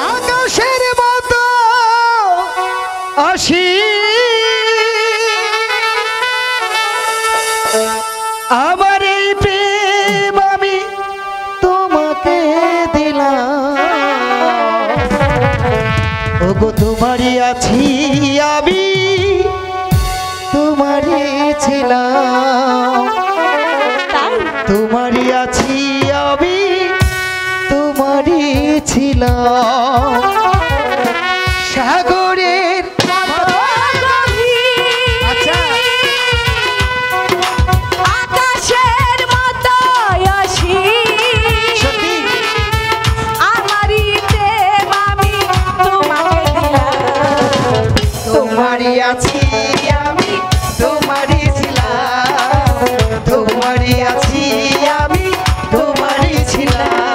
আকাশের মতো আমার এই প্রেম আমি তোমাকে দিলাম ওগো তোমারই আছি আমি তোমারই ছিলাম তোমারই আছি আমি তোমারই ছিলাম সাগরের আকাশের মতো আসি আমারই প্রেম আমি তোমাকে দিলাম তোমারই আছি আমি তোমারই ছিলাম তোমারই আছি আমি তোমারই ছিলাম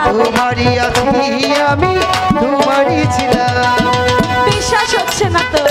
তোমারই আছি আমি তোমারই ছিলাম বিশ্বাস হচ্ছে না তো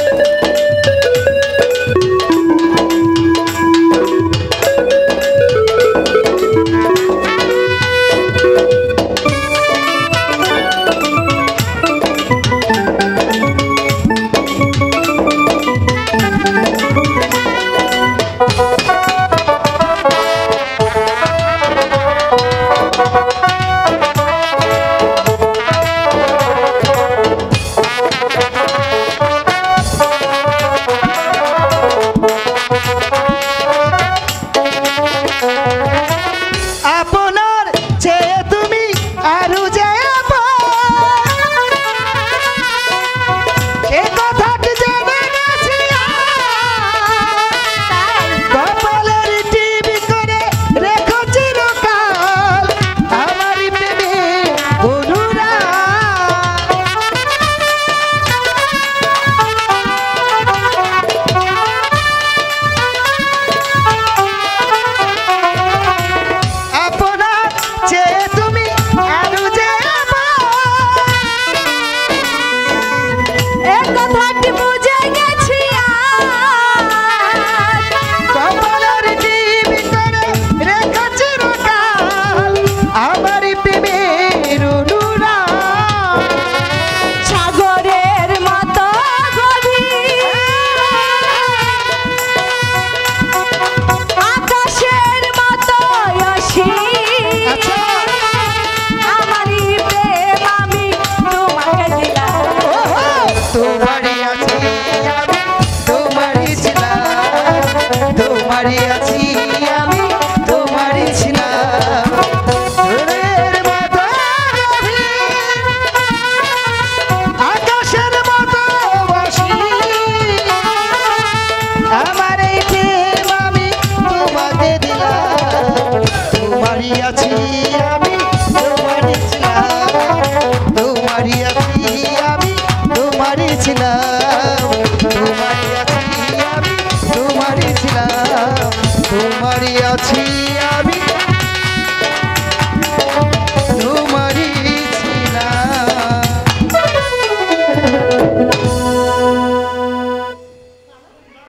ছিলাম তোমারই আছি আমি তোমারই আছি